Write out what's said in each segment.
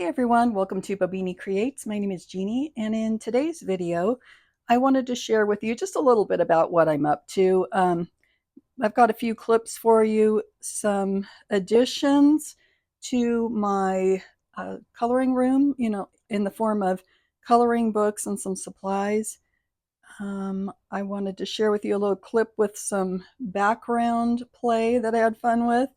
everyone, welcome to Bobini Creates. My name is Jeannie, and in today's video, I wanted to share with you just a little bit about what I'm up to. I've got a few clips for you, some additions to my coloring room, in the form of coloring books and some supplies. I wanted to share with you a little clip with some background play that I had fun with,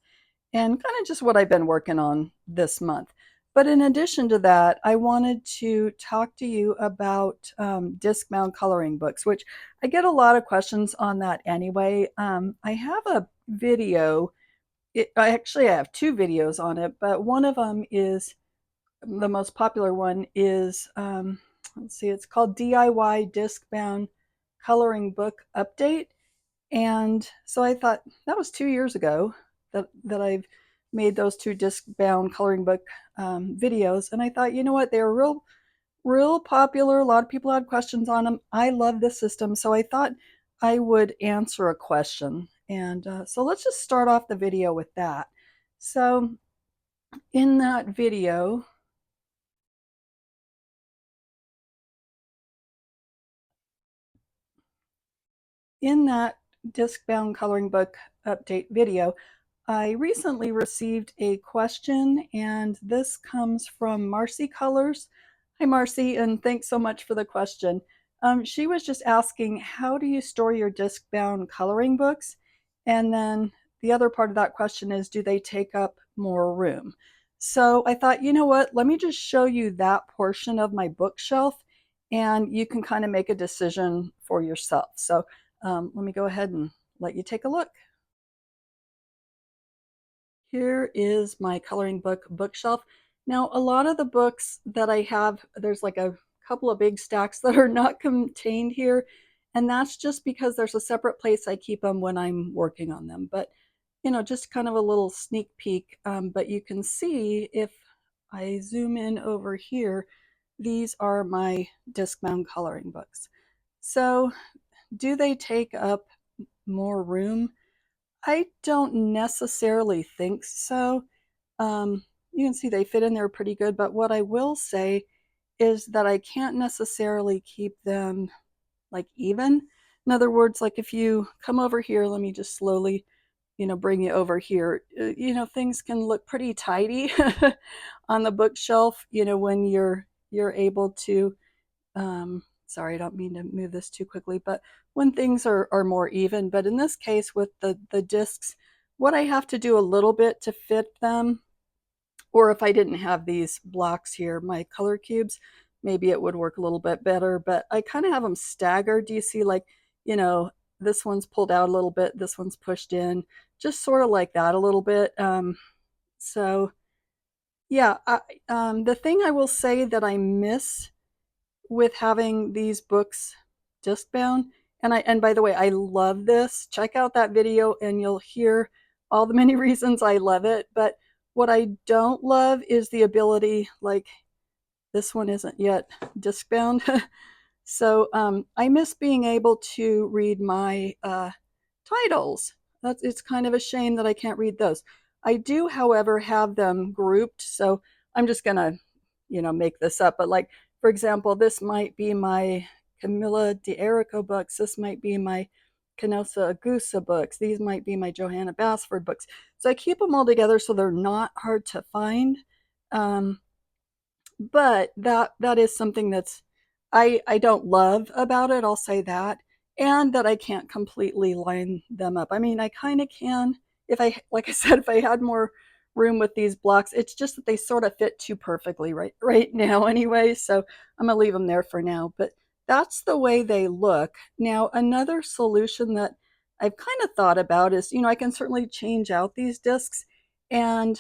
and kind of just what I've been working on this month. But in addition to that, I wanted to talk to you about disc-bound coloring books, which I get a lot of questions on that anyway. I have a video. I have two videos on it, but one of them is the most popular one is, let's see, it's called DIY Disc-Bound Coloring Book Update. And so I thought that was 2 years ago that I've made those two disc-bound coloring book videos. And I thought, you know what, they were real popular. A lot of people had questions on them. I love this system, so I thought I would answer a question. And so let's just start off the video with that. So in that video, in that disc-bound coloring book update video, I recently received a question, and this comes from Marcy Colors. Hi, Marcy, and thanks so much for the question. She was just asking, how do you store your disc-bound coloring books? And then the other part of that question is, do they take up more room? So I thought, you know what, let me just show you that portion of my bookshelf, and you can kind of make a decision for yourself. So let me go ahead and let you take a look. Here is my coloring book bookshelf. Now, a lot of the books that I have, there's like a couple of big stacks that are not contained here, and that's just because there's a separate place I keep them when I'm working on them. But, just kind of a little sneak peek. But you can see if I zoom in over here, these are my disc-bound coloring books. So, do they take up more room? I don't necessarily think so. You can see they fit in there pretty good, but what I will say is that I can't necessarily keep them like even. In other words, like if you come over here, let me just slowly, bring you over here. Things can look pretty tidy on the bookshelf, when you're able to sorry, I don't mean to move this too quickly, but when things are more even. But in this case with the discs, what I have to do a little bit to fit them, or if I didn't have these blocks here, my color cubes, maybe it would work a little bit better, but I kind of have them staggered. Do you see, like, this one's pulled out a little bit, this one's pushed in, just sort of like that a little bit. So yeah, the thing I will say that I miss with having these books disc bound, and by the way, I love this. Check out that video and you'll hear all the many reasons I love it. But what I don't love is the ability, like this one isn't yet disc bound. So I miss being able to read my titles. It's kind of a shame that I can't read those. I do, however, have them grouped. So I'm just gonna, make this up. But like, for example, this might be my Camilla d'Erico books. This might be my Canossa Agusa books. These might be my Johanna Basford books. So I keep them all together so they're not hard to find. But that is something that's I don't love about it, I'll say that, and that I can't completely line them up. I mean, I kind of can if I, like I said, if I had more room with these blocks. It's just that they sort of fit too perfectly right now anyway, so I'm gonna leave them there for now. But that's the way they look. Now, another solution that I've kind of thought about is, I can certainly change out these discs, and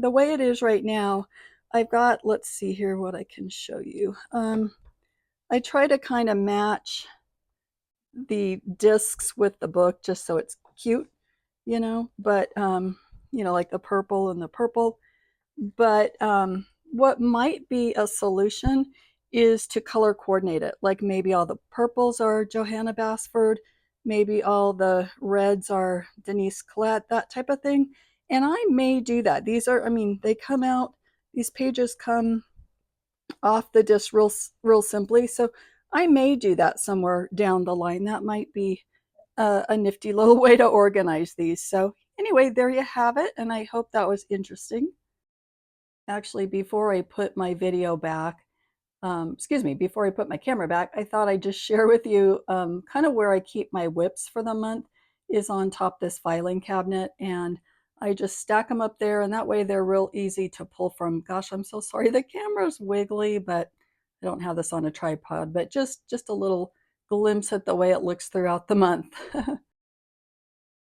the way it is right now, I've got, let's see here what I can show you. I try to kind of match the discs with the book just so it's cute, but, like the purple and the purple. But what might be a solution is to color coordinate it. Like maybe all the purples are Johanna Basford, maybe all the reds are Denise Collette, that type of thing. And I may do that. These are, I mean, they come out, these pages come off the disc real simply. So I may do that somewhere down the line. That might be a nifty little way to organize these. So anyway, there you have it, and I hope that was interesting. Actually, before I put my video back, excuse me, before I put my camera back, I thought I'd just share with you kind of where I keep my whips for the month is on top this filing cabinet, and I just stack them up there, and that way they're real easy to pull from. Gosh, I'm so sorry the camera's wiggly, but I don't have this on a tripod, but just a little glimpse at the way it looks throughout the month.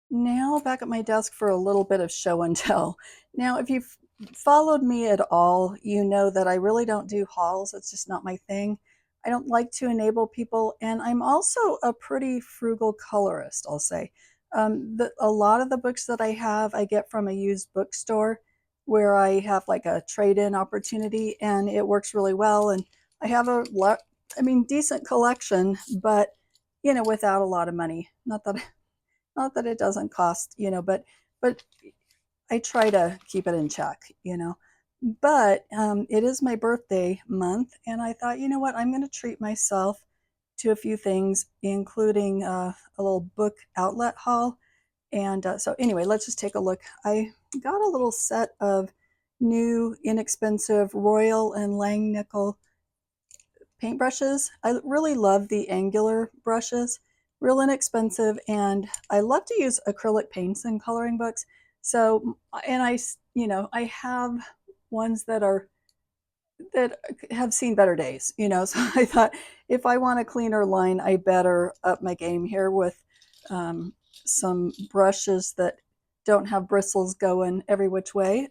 Now back at my desk for a little bit of show and tell. Now, if you've followed me at all, you know that I really don't do hauls. It's just not my thing. I don't like to enable people, and I'm also a pretty frugal colorist, I'll say. A lot of the books that I have, I get from a used bookstore where I have like a trade-in opportunity, and it works really well. And I have I mean, decent collection, but without a lot of money. Not that it doesn't cost, but I try to keep it in check. But it is my birthday month, and I thought, you know what, I'm going to treat myself to a few things, including a little book outlet haul. And so anyway, let's just take a look. I got a little set of new inexpensive Royal and Langnickel paintbrushes. I really love the angular brushes, real inexpensive, and I love to use acrylic paints in coloring books. So, and I have ones that have seen better days. So I thought if I want a cleaner line, I better up my game here with some brushes that don't have bristles going every which way.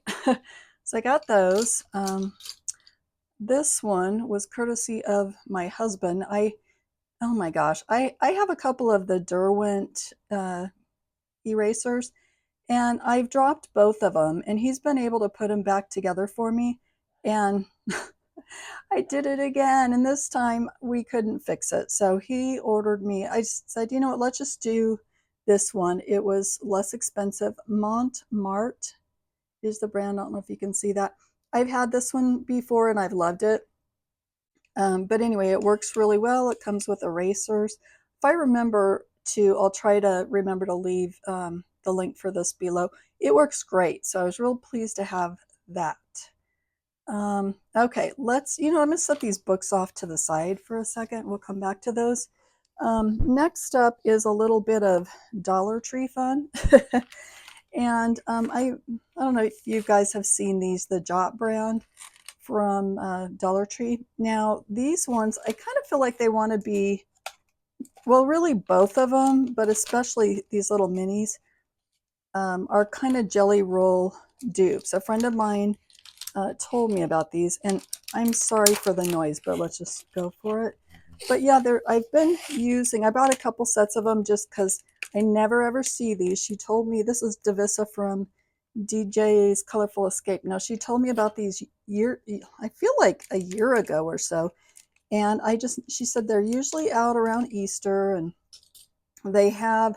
So I got those. This one was courtesy of my husband. Oh my gosh, I have a couple of the Derwent erasers, and I've dropped both of them, and he's been able to put them back together for me. And I did it again, and this time we couldn't fix it. So he ordered me, I said, you know what, let's just do this one. It was less expensive. Montmartre is the brand. I don't know if you can see that. I've had this one before and I've loved it. But anyway, it works really well. It comes with erasers. If I remember I'll try to remember to leave the link for this below. It works great. So I was real pleased to have that. Okay, I'm going to set these books off to the side for a second. We'll come back to those. Next up is a little bit of Dollar Tree fun. And I don't know if you guys have seen these, the Jot brand from Dollar Tree. Now, these ones, I kind of feel like they want to be, well, really both of them, but especially these little minis are kind of jelly roll dupes. A friend of mine told me about these, and I'm sorry for the noise, but let's just go for it. But yeah, I bought a couple sets of them just because I never ever see these. She told me, this is Davissa from DJ's Colorful Escape. Now, she told me about these I feel like a year ago or so. And she said they're usually out around Easter, and they have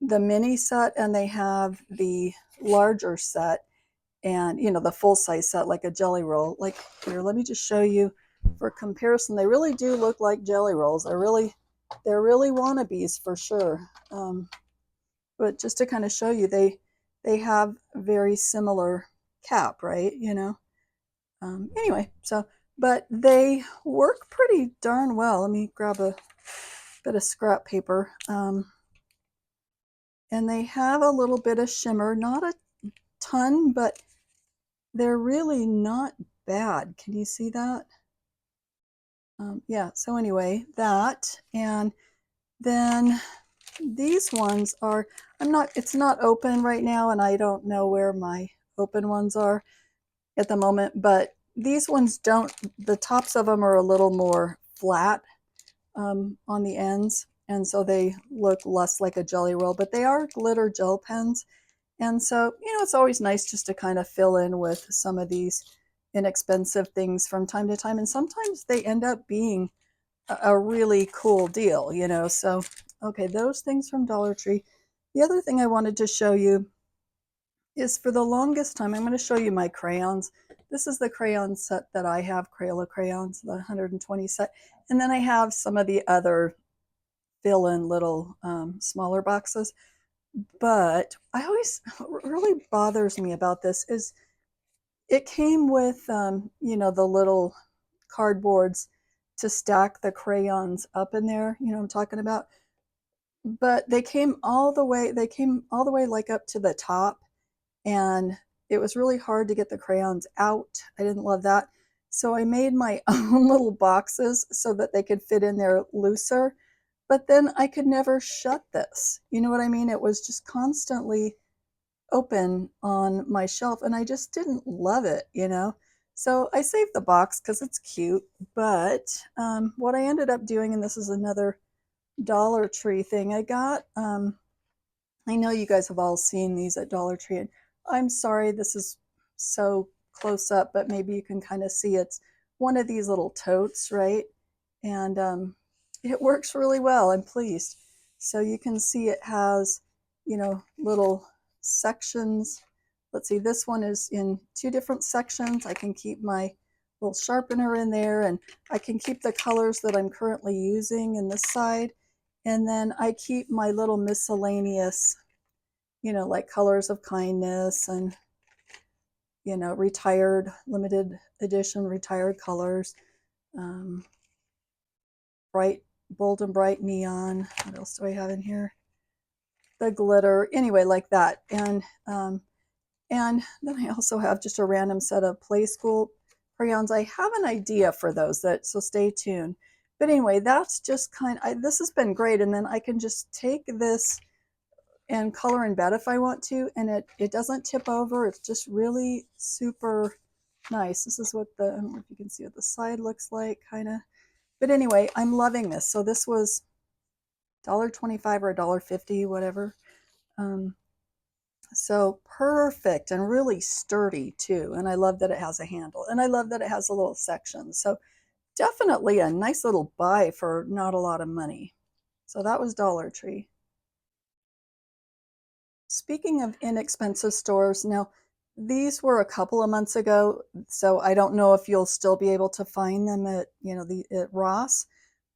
the mini set and they have the larger set, and the full size set, like a jelly roll. Like here, let me just show you for comparison. They really do look like jelly rolls. They're really wannabes for sure. But just to kind of show you, they have very similar cap, right? Anyway, but they work pretty darn well. Let me grab a bit of scrap paper. And they have a little bit of shimmer, not a ton, but they're really not bad. Can you see that? Yeah, so anyway, that, and then these ones are, it's not open right now, and I don't know where my open ones are at the moment, but these ones the tops of them are a little more flat on the ends, and so they look less like a jelly roll, but they are glitter gel pens. And so, it's always nice just to kind of fill in with some of these inexpensive things from time to time. And sometimes they end up being a really cool deal, So, okay, those things from Dollar Tree. The other thing I wanted to show you is, for the longest time, I'm going to show you my crayons. this is the crayon set that I have, Crayola crayons, the 120 set. And then I have some of the other fill-in little smaller boxes. But I always, what really bothers me about this is it came with, you know, the little cardboards to stack the crayons up in there, you know what I'm talking about? But they came all the way like up to the top, and it was really hard to get the crayons out. I didn't love that. So I made my own little boxes so that they could fit in there looser. But then I could never shut this. You know what I mean? It was just constantly open on my shelf, and I just didn't love it, you know? So I saved the box because it's cute. But what I ended up doing, and this is another Dollar Tree thing, I know you guys have all seen these at Dollar Tree, and I'm sorry this is so close up, but maybe you can kind of see it's one of these little totes, right? And it works really well. I'm pleased. So you can see it has, you know, little sections. Let's see, this one is in two different sections. I can keep my little sharpener in there, and I can keep the colors that I'm currently using in this side. And then I keep my little miscellaneous, you know, like colors of kindness and, you know, retired, limited edition, retired colors, um, bright, bold and bright neon. What else do I have in here? The glitter, anyway, like that. And then I also have just a random set of Play School crayons. I have an idea for those, so stay tuned. But anyway, that's just this has been great. And then I can just take this and color in bed if I want to, and it doesn't tip over. It's just really super nice. This is what I don't know if you can see what the side looks like, kind of. But anyway, I'm loving this. So this was $1.25 or $1.50, whatever. So perfect and really sturdy too. And I love that it has a handle, and I love that it has a little section. So definitely a nice little buy for not a lot of money. So that was Dollar Tree. Speaking of inexpensive stores, now these were a couple of months ago, so I don't know if you'll still be able to find them at, you know, at Ross.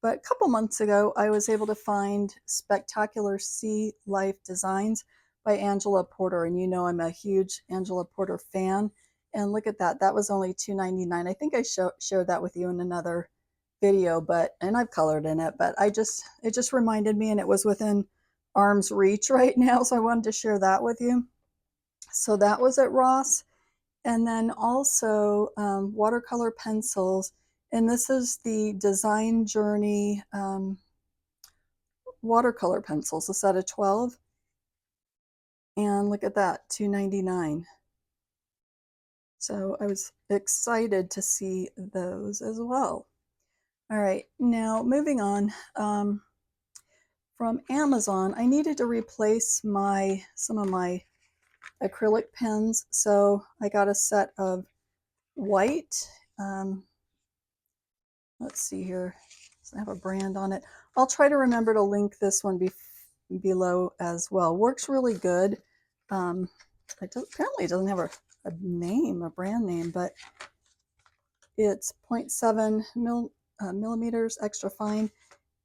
But a couple months ago, I was able to find Spectacular Sea Life Designs by Angela Porter, and you know I'm a huge Angela Porter fan. And look at that, that was only $2.99. I think I shared that with you in another video, and I've colored in it, but it just reminded me, and it was within arm's reach right now, so I wanted to share that with you. So that was at Ross. And then also watercolor pencils, and this is the Design Journey watercolor pencils, a set of 12. And look at that, $2.99. So I was excited to see those as well. All right, now moving on. From Amazon, I needed to replace some of my acrylic pens, so I got a set of white. Let's see here, does it have a brand on it? I'll try to remember to link this one below as well. Works really good. Apparently it doesn't have a name, a brand name, but it's 0.7 millimeters extra fine,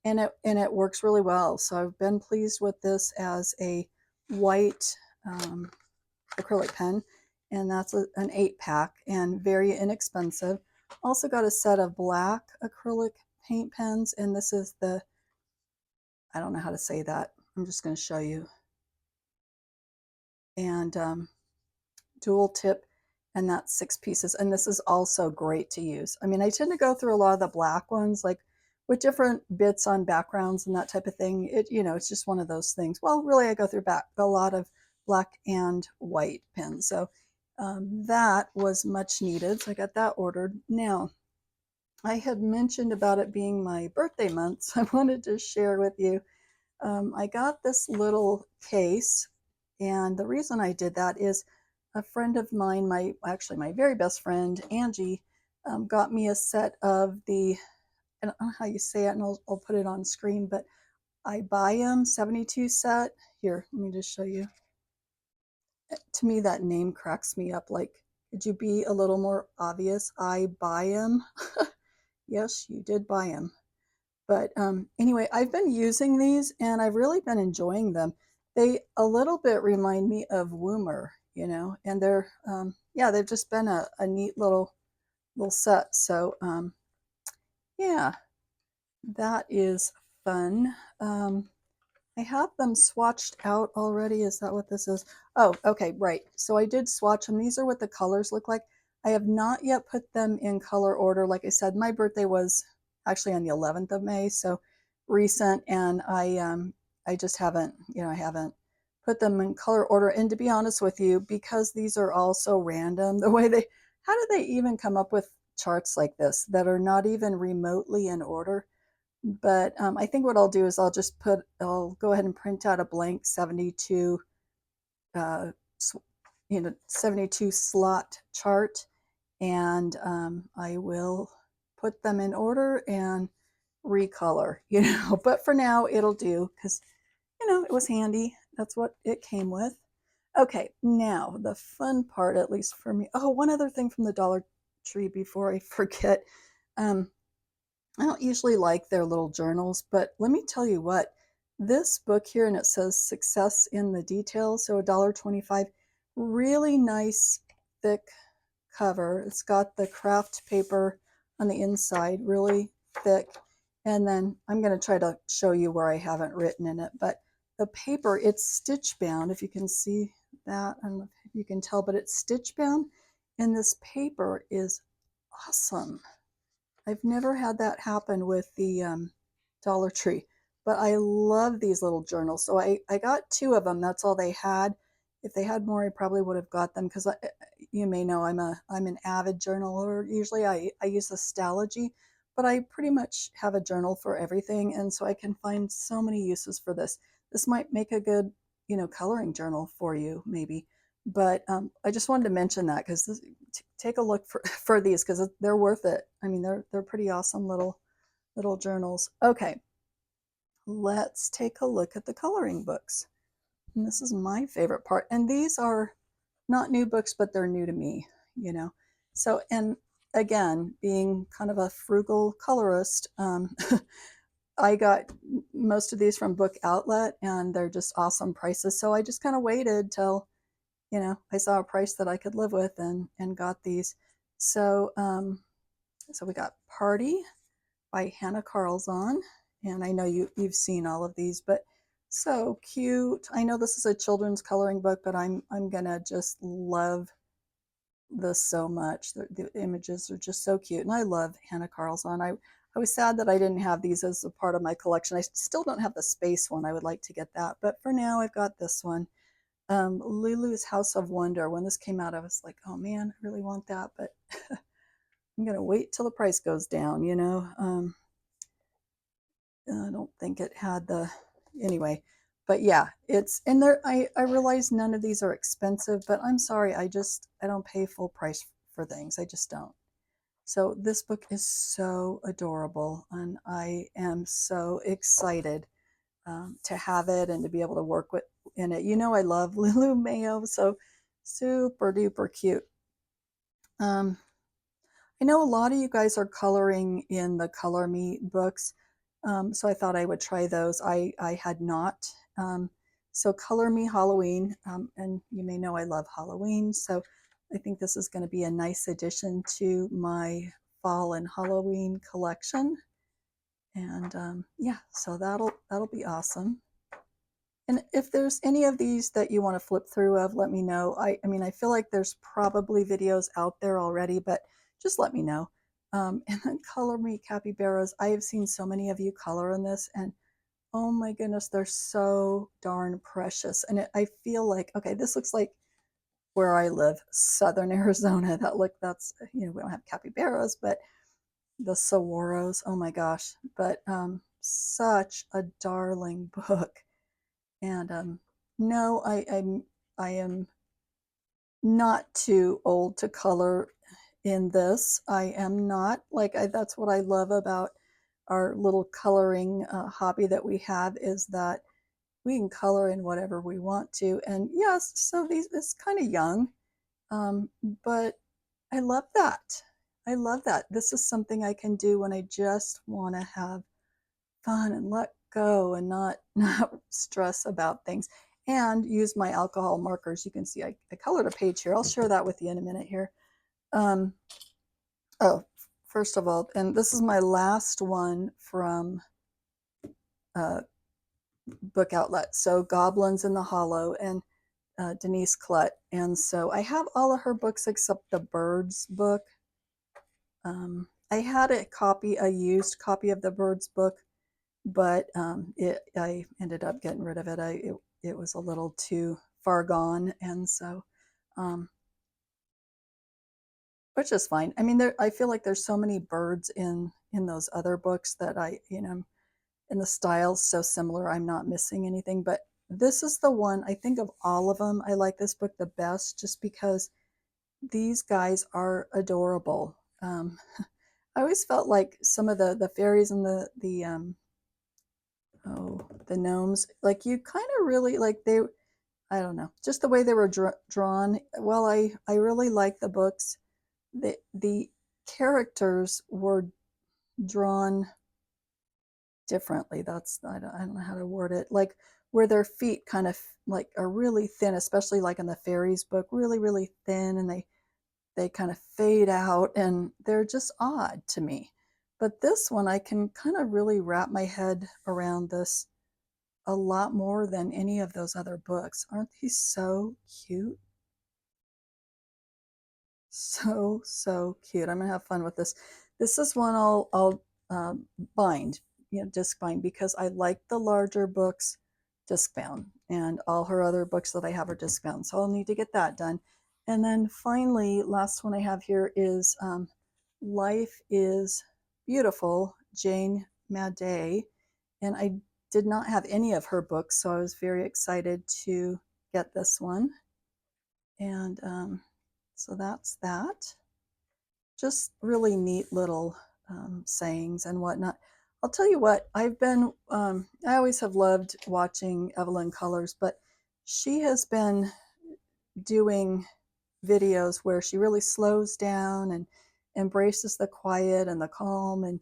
and it works really well. So I've been pleased with this as a white acrylic pen, and that's an 8-pack and very inexpensive. Also got a set of black acrylic paint pens, and this is I don't know how to say that. I'm just going to show you. And dual tip, and that's 6 pieces. And this is also great to use. I mean, I tend to go through a lot of the black ones, like with different bits on backgrounds and that type of thing. You know, it's just one of those things. Well, really, I go through a lot of black and white pens. So that was much needed. So I got that ordered. Now, I had mentioned about it being my birthday month, so I wanted to share with you. I got this little case, and the reason I did that is a friend of mine, actually my very best friend, Angie, got me a set of I don't know how you say it, and I'll put it on screen, but I 72 set. Here, let me just show you. To me, that name cracks me up. Like, Could you be a little more obvious? I buy them. Yes, you did buy them. But anyway, I've been using these and I've really been enjoying them. They a little bit remind me of Woomer, and they're yeah, they've just been a neat little set. So yeah, that is fun. I have them swatched out already. Is that what this is? Oh, okay, right. So I did swatch them. These are what the colors look like. I have not yet put them in color order. Like I said, my birthday was actually on the 11th of May, so recent, and I just haven't, I haven't put them in color order. And to be honest with you, because these are all so random, the way they, how do they even come up with charts like this that are not even remotely in order? But I think what I'll do is I'll go ahead and print out a blank 72, uh, 72 slot chart, and I will put them in order and recolor, but for now it'll do because, it was handy. That's what it came with. Okay, now the fun part, at least for me. Oh, one other thing from the Dollar Tree before I forget. Um, I don't usually like their little journals, but let me tell you what, this book here, and it says Success in the Details, so $1.25, really nice thick cover. It's got the craft paper on the inside, really thick. And then I'm going to try to show you where I haven't written in it, but the paper, it's stitch bound, if you can see that. I don't know if you can tell, but it's stitch bound, and this paper is awesome. I've never had that happen with the Dollar Tree, but I love these little journals. So I got two of them. That's all they had. If they had more, I probably would have got them because you may know I'm an avid journaler. Usually I use Astrology, but I pretty much have a journal for everything, and so I can find so many uses for this. This might make a good coloring journal for you maybe. But I just wanted to mention that because take a look for these because they're worth it. I mean, they're pretty awesome little journals. Okay, let's take a look at the coloring books. And this is my favorite part. And these are not new books, but they're new to me, So, and again, being kind of a frugal colorist, I got most of these from Book Outlet, and they're just awesome prices. So I just kind of waited till I saw a price that I could live with and got these. So so we got Party by Hanna Karlzon, and I know you've seen all of these, but so cute. I know this is a children's coloring book, but I'm gonna just love this so much. The images are just so cute, and I love Hanna Karlzon. I was sad that I didn't have these as a part of my collection. I still don't have the space one. I would like to get that, but for now I've got this one. Lulu's House of Wonder. When this came out, I was like, oh man, I really want that, but I'm gonna wait till the price goes down, I don't think it had the, anyway, but yeah, it's in there. I realize none of these are expensive, but I'm sorry, I don't pay full price for things. I just don't. So this book is so adorable, and I am so excited to have it and to be able to work with in it. I love Lulu Mayo, so super duper cute. I know a lot of you guys are coloring in the Color Me books, so I thought I would try those. I had not. So Color Me Halloween, and you may know I love Halloween, so I think this is going to be a nice addition to my fall and Halloween collection. And yeah, so that'll be awesome. And if there's any of these that you want to flip through of, let me know. I mean, I feel like there's probably videos out there already, but just let me know. And then Color Me Capybaras. I have seen so many of you color in this, and oh my goodness, they're so darn precious. And I feel like, okay, this looks like where I live, Southern Arizona. That's, we don't have capybaras, but the saguaros, oh my gosh. But such a darling book. And no, I am not too old to color in this. I am not. That's what I love about our little coloring hobby that we have, is that we can color in whatever we want to. And yes, so it's kind of young, but I love that. I love that. This is something I can do when I just want to have fun and let go and not not stress about things, and use my alcohol markers. You can see I colored a page here. I'll share that with you in a minute here. Um, oh, first of all, and this is my last one from uh, Book Outlet. So Goblins in the Hollow, and Denise Klutt. And so I have all of her books except the Birds book. I had a used copy of the Birds book, but I ended up getting rid of it. It was a little too far gone, and so, um, which is fine. I mean, I feel like there's so many birds in those other books that and the style's so similar. I'm not missing anything, but this is the one I think of all of them. I like this book the best just because these guys are adorable. I always felt like some of the fairies and the gnomes, like you kind of really like they, I don't know, just the way they were drawn. Well, I really like the books. The characters were drawn differently. I don't know how to word it. Like where their feet kind of like are really thin, especially like in the fairies book, really really thin, and they kind of fade out and they're just odd to me. But this one, I can kind of really wrap my head around this a lot more than any of those other books. Aren't these so cute? So cute. I'm gonna have fun with this. This is one I'll bind, disc bind, because I like the larger books disc bound, and all her other books that I have are disc bound. So I'll need to get that done. And then finally, last one I have here is Life is Beautiful, Jane Madey, and I did not have any of her books, so I was very excited to get this one. And so that's that. Just really neat little sayings and whatnot. I'll tell you what, I always have loved watching Evelyn Colors, but she has been doing videos where she really slows down and embraces the quiet and the calm. And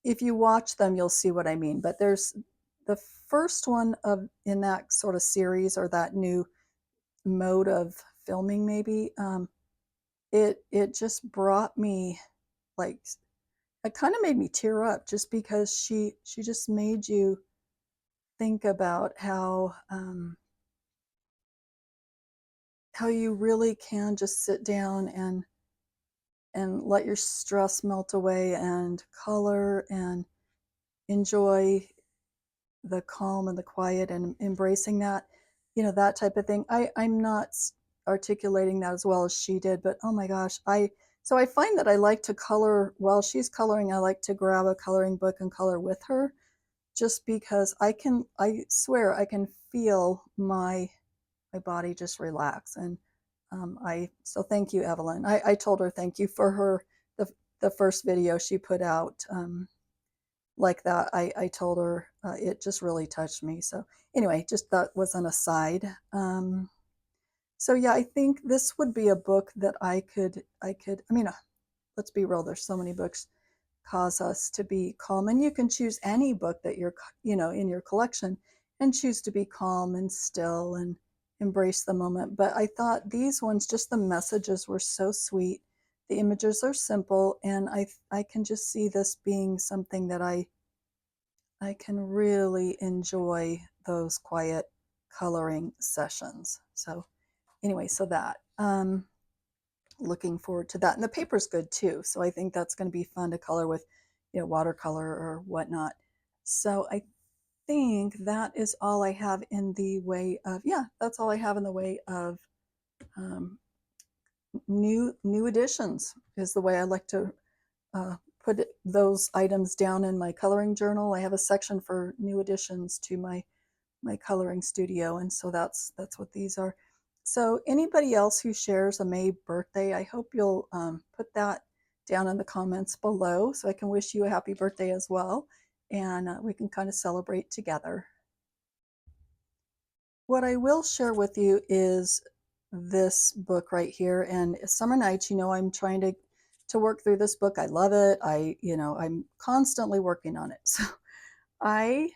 if you watch them, you'll see what I mean. But there's the first one of in that sort of series, or that new mode of filming, maybe. It just brought me, like, it kind of made me tear up, just because she just made you think about how you really can just sit down and let your stress melt away and color and enjoy the calm and the quiet and embracing that, that type of thing. I'm not articulating that as well as she did, but oh my gosh, I find that I like to color while she's coloring. I like to grab a coloring book and color with her, just because I swear I can feel my body just relax. And so thank you, Evelyn. I told her thank you for the first video she put out, like that. I told her it just really touched me. So anyway, just that was an aside. So yeah, I think this would be a book that I could. I mean, let's be real. There's so many books cause us to be calm, and you can choose any book that you're in your collection and choose to be calm and still and embrace the moment. But I thought these ones, just the messages were so sweet, the images are simple, and I can just see this being something that I can really enjoy, those quiet coloring sessions. So anyway, so that looking forward to that. And the paper's good too, so I think that's going to be fun to color with, watercolor or whatnot. So I think that is all I have in the way of, that's all I have in the way of um, new additions, is the way I like to put those items down in my coloring journal. I have a section for new additions to my coloring studio, and so that's what these are. So anybody else who shares a May birthday, I hope you'll put that down in the comments below, so I can wish you a happy birthday as well, and we can kind of celebrate together. What I will share with you is this book right here, and Summer Nights, you know, I'm trying to work through this book. I love it. I'm constantly working on it. So I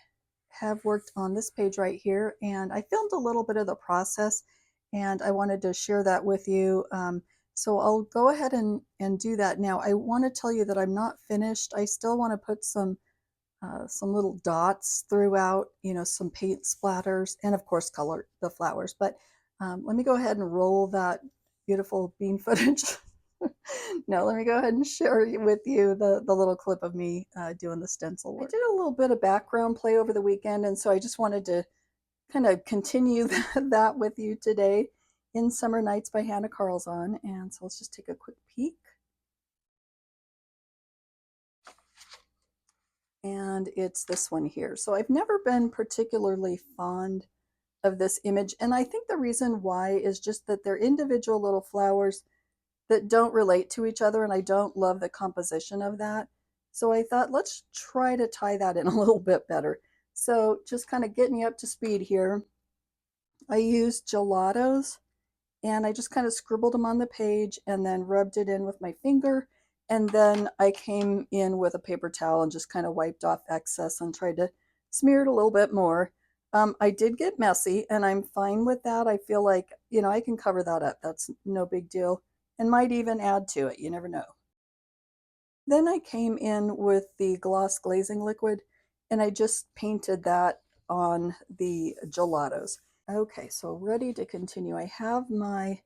have worked on this page right here, and I filmed a little bit of the process, and I wanted to share that with you. So I'll go ahead and do that now. I want to tell you that I'm not finished. I still want to put some little dots throughout, you know, some paint splatters, and of course color the flowers. But let me go ahead and roll that beautiful bean footage. No, let me go ahead and share with you the little clip of me doing the stencil work. I did a little bit of background play over the weekend, and so I just wanted to kind of continue that with you today in Summer Nights by Hanna Karlzon. And so let's just take a quick peek. And it's this one here. So I've never been particularly fond of this image, and I think the reason why is just that they're individual little flowers that don't relate to each other, and I don't love the composition of that. So I thought, let's try to tie that in a little bit better. So just kind of getting you up to speed here, I used gelatos, and I just kind of scribbled them on the page and then rubbed it in with my finger. And then I came in with a paper towel and just kind of wiped off excess and tried to smear it a little bit more. I did get messy, and I'm fine with that. I feel like, you know, I can cover that up. That's no big deal, and might even add to it. You never know. Then I came in with the gloss glazing liquid, and I just painted that on the gelatos. Okay, so ready to continue. I have my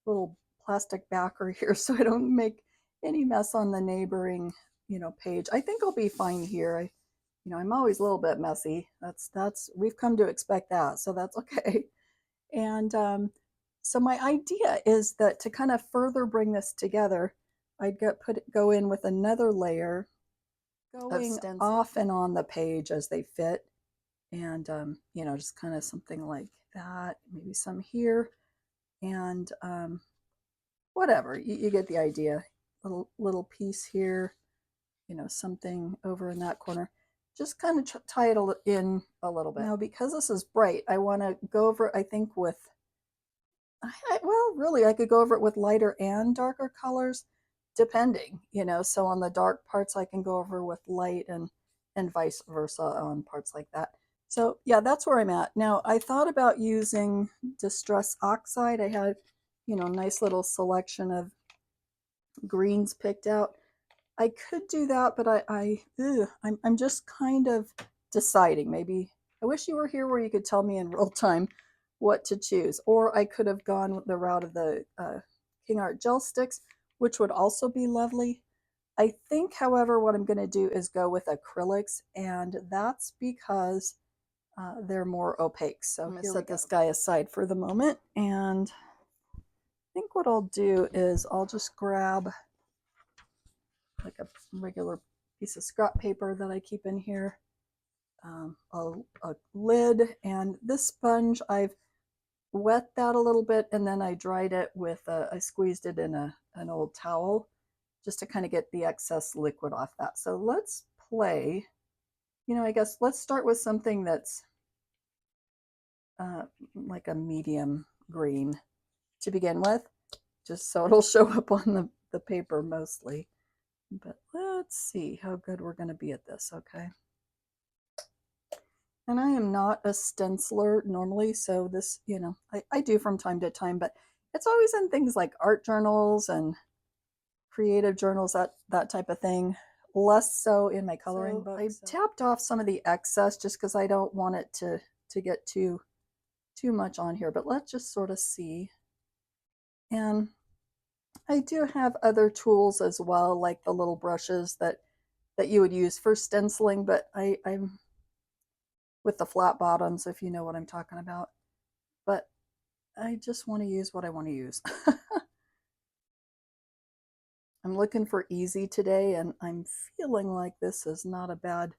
little plastic backer here so I don't make any mess on the neighboring, you know, page. I think I'll be fine here. I'm always a little bit messy. That's we've come to expect that, so that's okay. And so my idea is that to kind of further bring this together, I'd go in with another layer going off and on the page as they fit, and just kind of something like that. Maybe some here, and whatever, you get the idea. Little piece here, something over in that corner. Just kind of tie it in a little bit. Now, because this is bright, I want to go over, I think, with, well, really, I could go over it with lighter and darker colors, depending, so on the dark parts, I can go over with light, and vice versa on parts like that. So yeah, that's where I'm at. Now, I thought about using Distress Oxide. I had, nice little selection of greens picked out. I could do that, but I'm just kind of deciding. Maybe I wish you were here where you could tell me in real time what to choose. Or I could have gone the route of the King Art gel sticks, which would also be lovely. I think, however, what I'm going to do is go with acrylics, and that's because they're more opaque. So I'm going to set this guy aside for the moment, and I think what I'll do is I'll just grab like a regular piece of scrap paper that I keep in here, a lid, and this sponge, I've wet that a little bit, and then I dried it with, I squeezed it in an old towel just to kind of get the excess liquid off that. So let's play, I guess let's start with something that's like a medium green to begin with, just so it'll show up on the paper mostly. But let's see how good we're going to be at this, okay? And I am not a stenciler normally, so this, I do from time to time, but it's always in things like art journals and creative journals, that type of thing. Less so in my coloring book. I tapped off some of the excess just because I don't want it to get too much on here, but let's just sort of see. And I do have other tools as well, like the little brushes that you would use for stenciling, but I'm with the flat bottoms, if you know what I'm talking about. But I just want to use what I want to use. I'm looking for easy today, and I'm feeling like this is not a bad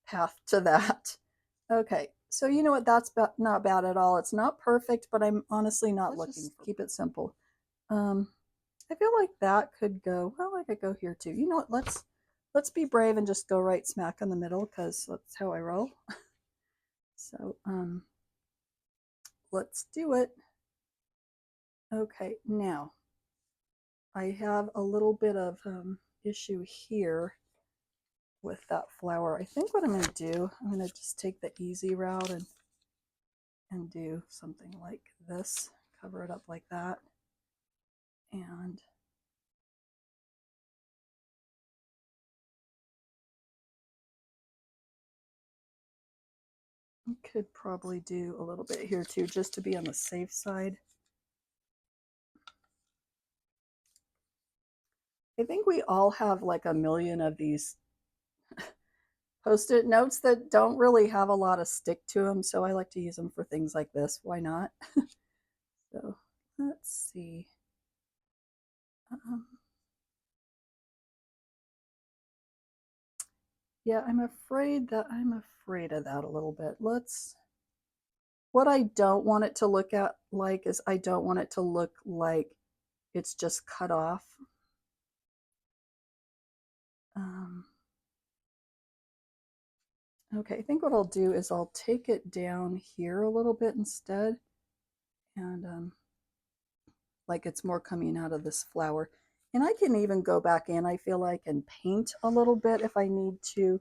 path to that. Okay, so you know what? That's not bad at all. It's not perfect, but I'm honestly not looking for. Keep it simple. I feel like that could go, well, I could go here too. You know what? Let's be brave and just go right smack in the middle, because that's how I roll. So let's do it. Okay, now I have a little bit of issue here with that flower. I think what I'm going to do, I'm going to just take the easy route and do something like this, cover it up like that, and I could probably do a little bit here too, just to be on the safe side. I think we all have like a million of these post-it notes that don't really have a lot of stick to them, so I like to use them for things like this. Why not? So let's see. Um, yeah, I'm afraid of that a little bit. What I don't want it to look at like is I don't want it to look like it's just cut off. Um, okay, I think what I'll do is I'll take it down here a little bit instead, and like it's more coming out of this flower. And I can even go back in, I feel like, and paint a little bit if I need to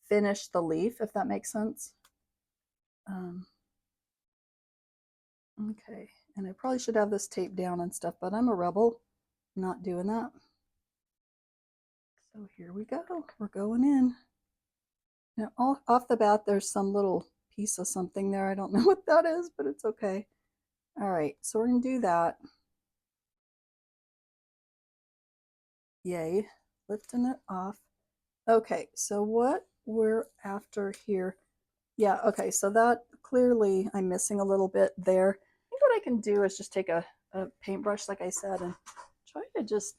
finish the leaf, if that makes sense. Okay, and I probably should have this taped down and stuff, but I'm a rebel. I'm not doing that. So here we go. We're going in. Now, off the bat, there's some little piece of something there. I don't know what that is, but it's okay. All right, so we're going to do that. Yay, lifting it off. Okay, so what we're after here. Yeah, okay, so that clearly I'm missing a little bit there. I think what I can do is just take a paintbrush, like I said, and try to just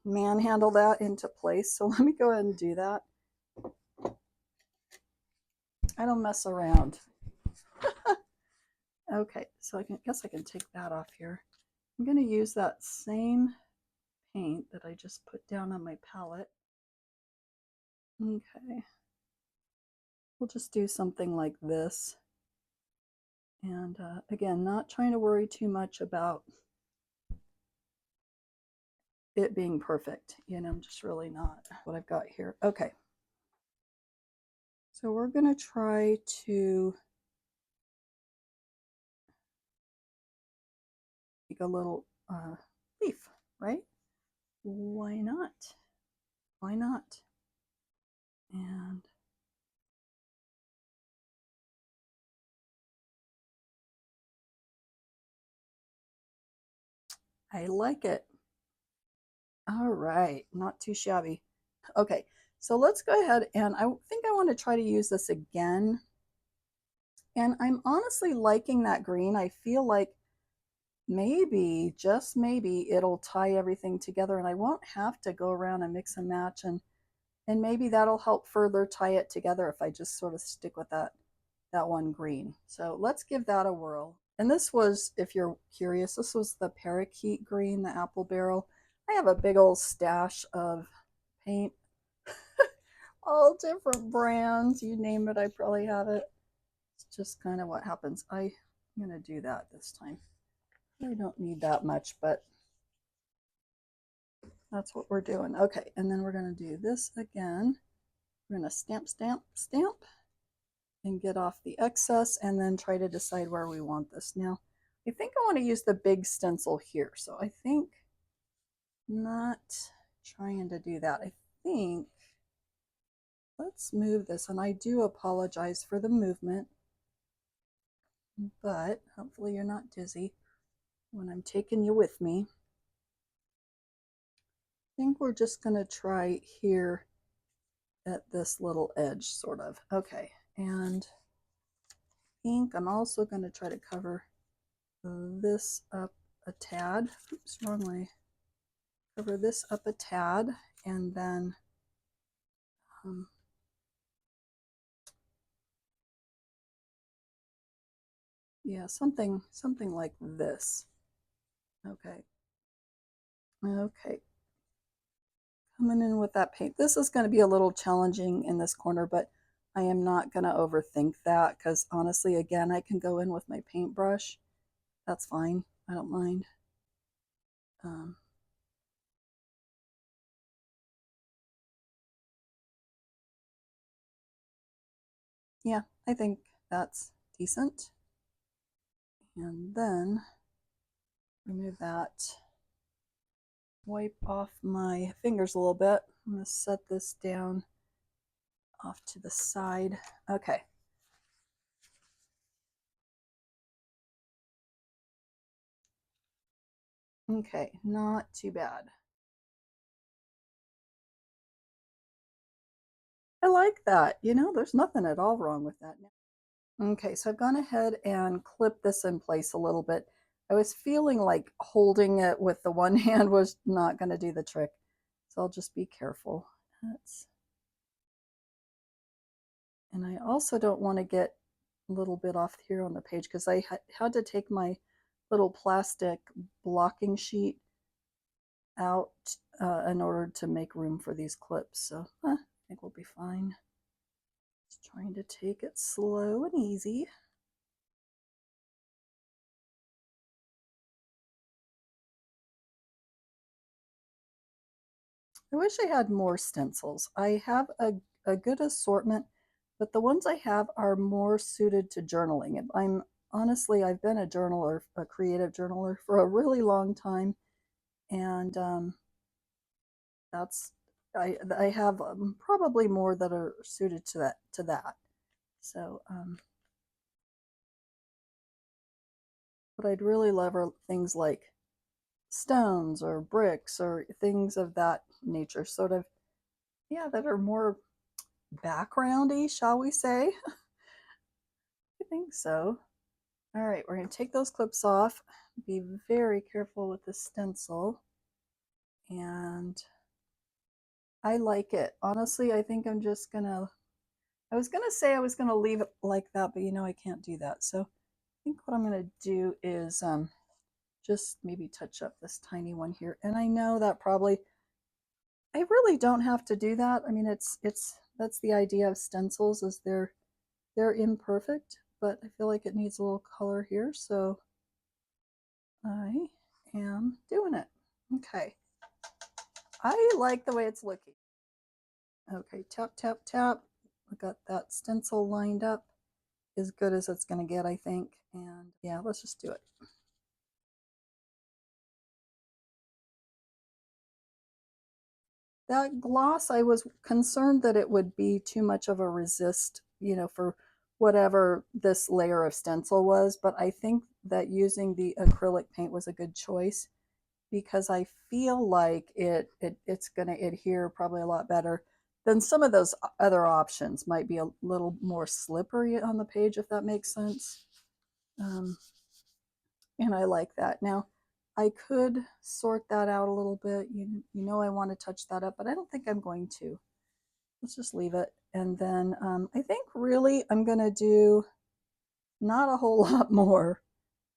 manhandle that into place. So let me go ahead and do that. I don't mess around. Okay, so guess I can take that off here. I'm going to use that same paint that I just put down on my palette. Okay, we'll just do something like this. And again, not trying to worry too much about it being perfect. You know, I'm just really not what I've got here. Okay, so we're going to try to make a little leaf, right? Why not? Why not? And I like it. All right, not too shabby. Okay, so let's go ahead and I think I want to try to use this again. And I'm honestly liking that green. I feel like maybe, just maybe, it'll tie everything together and I won't have to go around and mix and match, and maybe that'll help further tie it together if I just sort of stick with that one green. So let's give that a whirl. And this was, if you're curious, this was the parakeet green, the apple barrel. I have a big old stash of paint, all different brands, you name it, I probably have it. It's just kind of what happens. I'm going to do that this time. I don't need that much, but that's what we're doing. Okay, and then we're going to do this again. We're going to stamp, stamp, stamp, and get off the excess, and then try to decide where we want this. Now, I think I want to use the big stencil here, so I think not trying to do that. I think let's move this, and I do apologize for the movement, but hopefully you're not dizzy when I'm taking you with me. I think we're just going to try here at this little edge, sort of. Okay, and ink, I'm also going to try to cover this up a tad. Oops, wrong way. Cover this up a tad, and then yeah, something like this. Okay. Okay. Coming in with that paint. This is going to be a little challenging in this corner, but I am not going to overthink that because honestly, again, I can go in with my paintbrush. That's fine. I don't mind. Um, yeah, I think that's decent. And then remove that. Wipe off my fingers a little bit. I'm going to set this down off to the side. Okay. Okay, not too bad. I like that. You know, there's nothing at all wrong with that now. Okay, so I've gone ahead and clipped this in place a little bit. I was feeling like holding it with the one hand was not going to do the trick. So I'll just be careful. And I also don't want to get a little bit off here on the page because I had to take my little plastic blocking sheet out in order to make room for these clips. So I think we'll be fine. Just trying to take it slow and easy. I wish I had more stencils. I have a good assortment, but the ones I have are more suited to journaling. I'm honestly, I've been a journaler, a creative journaler for a really long time, and that's I have probably more that are suited to that. So, what I'd really love are things like stones or bricks or things of that nature, sort of, yeah, that are more backgroundy, shall we say? I think so. All right, we're going to take those clips off. Be very careful with the stencil. And I like it. Honestly, I think I'm just going to, I was going to say I was going to leave it like that, but you know I can't do that. So I think what I'm going to do is just maybe touch up this tiny one here. And I know that probably, I really don't have to do that. I mean, that's the idea of stencils is they're imperfect, but I feel like it needs a little color here. So I am doing it. Okay. I like the way it's looking. Okay, tap, tap, tap. I got that stencil lined up as good as it's going to get, I think. And yeah, let's just do it. That gloss, I was concerned that it would be too much of a resist, you know, for whatever this layer of stencil was. But I think that using the acrylic paint was a good choice because I feel like it's going to adhere probably a lot better than some of those other options. Might be a little more slippery on the page, if that makes sense. Um, and I like that. Now, I could sort that out a little bit. You know I want to touch that up, but I don't think I'm going to. Let's just leave it. And then I think really I'm going to do not a whole lot more.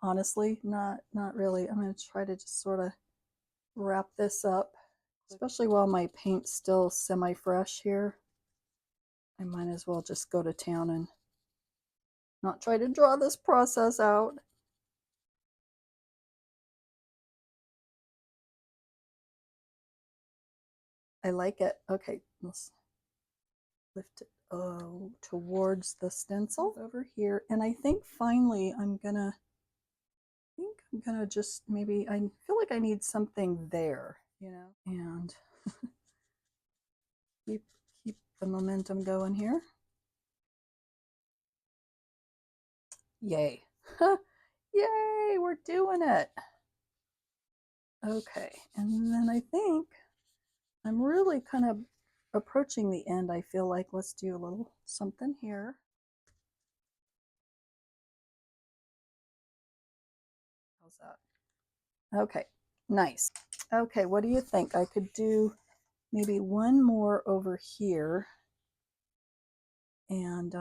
Honestly, not really. I'm going to try to just sort of wrap this up, especially while my paint's still semi-fresh here. I might as well just go to town and not try to draw this process out. I like it. Okay, let's lift it towards the stencil over here. And I think finally I'm gonna just maybe, I feel like I need something there, you know, and keep keep the momentum going here. Yay. Yay, we're doing it. Okay, and then I think I'm really kind of approaching the end. I feel like let's do a little something here. How's that? Okay, nice. Okay, what do you think? I could do maybe one more over here. And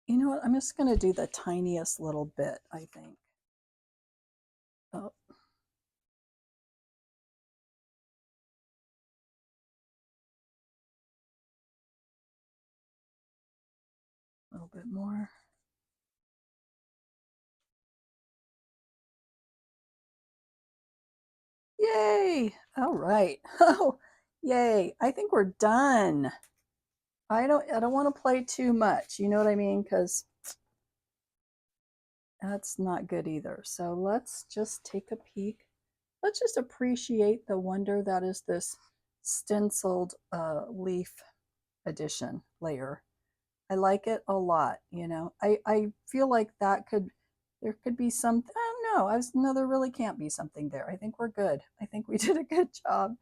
you know what? I'm just going to do the tiniest little bit, I think. Oh, a little bit more. Yay! All right. Oh, yay. I think we're done. I don't want to play too much. You know what I mean? Because that's not good either. So let's just take a peek. Let's just appreciate the wonder that is this stenciled leaf edition layer. I like it a lot, you know. I feel like there could be some, I don't know, no, there really can't be something there. I think we're good. I think we did a good job.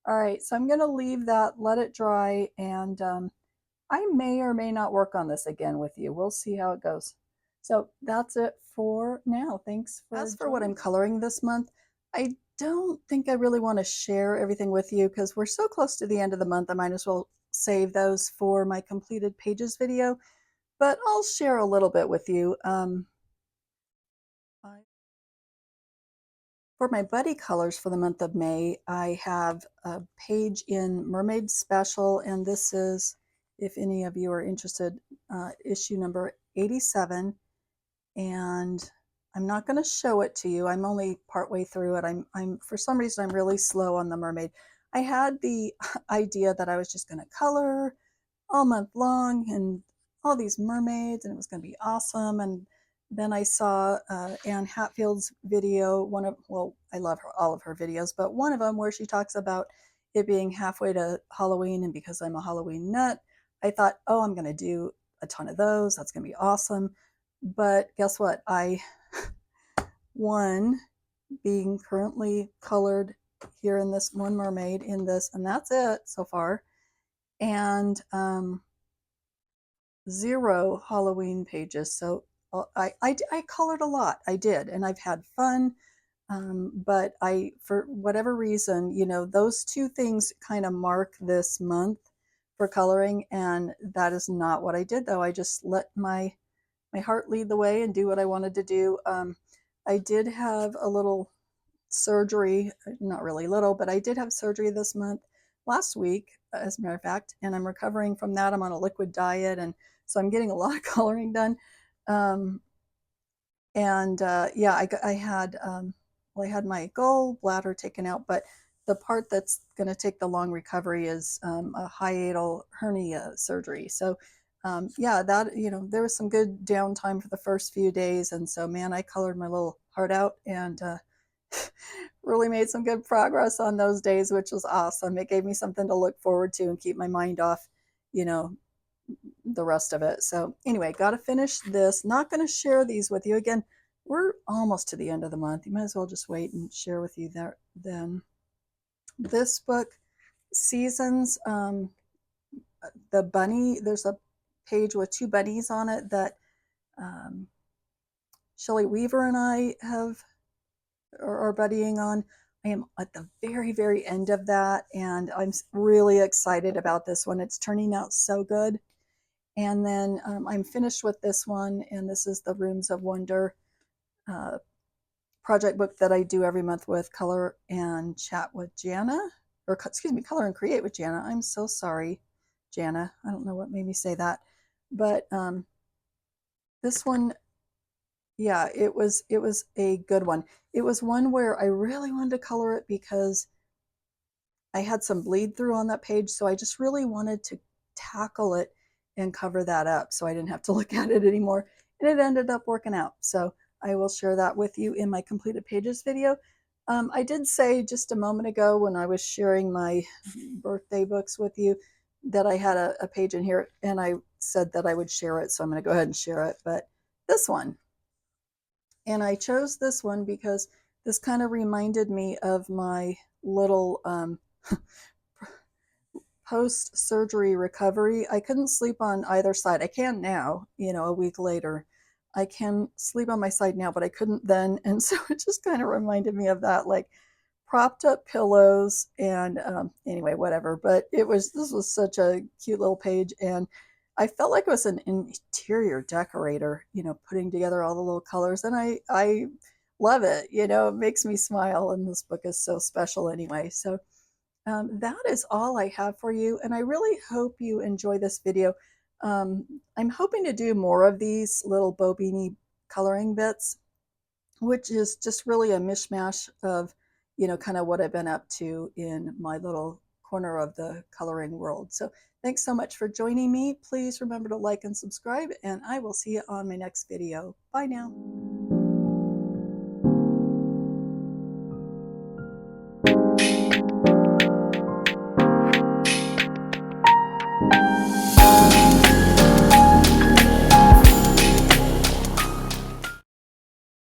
All right, so I'm going to leave that, let it dry, and I may or may not work on this again with you. We'll see how it goes. So that's it for now. Thanks for As for what I'm coloring this month, I don't think I really want to share everything with you because we're so close to the end of the month. I might as well save those for my completed pages video, but I'll share a little bit with you. For my buddy colors for the month of May, I have a page in Mermaid Special, and this is, if any of you are interested, issue number 87. And I'm not going to show it to you. I'm only partway through it. I'm for some reason I'm really slow on the mermaid. I had the idea that I was just going to color all month long and all these mermaids, and it was going to be awesome. And then I saw Anne Hatfield's video, well, I love all of her videos, but one of them where she talks about it being halfway to Halloween, and because I'm a Halloween nut, I thought, oh, I'm going to do a ton of those. That's going to be awesome. But guess what? One being currently colored here in this one mermaid in this, and that's it so far. And 0 Halloween pages. So I colored a lot. I did, and I've had fun. But for whatever reason, you know, those two things kind of mark this month for coloring, and that is not what I did, though. I just let my heart lead the way and do what I wanted to do. I did have a little surgery, not really little, but I did have surgery this month, last week, as a matter of fact, and I'm recovering from that. I'm on a liquid diet, and so I'm getting a lot of coloring done. Yeah, I had well, I had my gallbladder taken out, but the part that's going to take the long recovery is a hiatal hernia surgery. So yeah, that, you know, there was some good downtime for the first few days, and so man, I colored my little heart out and really made some good progress on those days, which was awesome. It gave me something to look forward to and keep my mind off, you know, the rest of it. So anyway, got to finish this. Not going to share these with you again. We're almost to the end of the month. You might as well just wait and share with you there then. This book, Seasons, the bunny, there's a page with 2 bunnies on it that Shelley Weaver and I are buddying on. I am at the very, very end of that, and I'm really excited about this one. It's turning out so good. And then I'm finished with this one, and this is the Rooms of Wonder project book that I do every month with Color and Chat with Jana, or excuse me, Color and Create with Jana. I'm so sorry, Jana. I don't know what made me say that, but this one, yeah, it was a good one. It was one where I really wanted to color it because I had some bleed through on that page, so I just really wanted to tackle it and cover that up so I didn't have to look at it anymore, and it ended up working out. So I will share that with you in my completed pages video. I did say just a moment ago when I was sharing my birthday books with you that I had a page in here, and I said that I would share it, so I'm going to go ahead and share it. But this one, and I chose this one because this kind of reminded me of my little post-surgery recovery. I couldn't sleep on either side. I can now, you know, a week later. I can sleep on my side now, but I couldn't then. And so it just kind of reminded me of that, like propped up pillows and anyway, whatever. But this was such a cute little page, and I felt like it was an interior decorator, you know, putting together all the little colors, and I love it. You know, it makes me smile, and this book is so special anyway. So that is all I have for you, and I really hope you enjoy this video. I'm hoping to do more of these little Bobini coloring bits, which is just really a mishmash of, kind of what I've been up to in my little corner of the coloring world. So thanks so much for joining me. Please remember to like and subscribe, and I will see you on my next video. Bye now.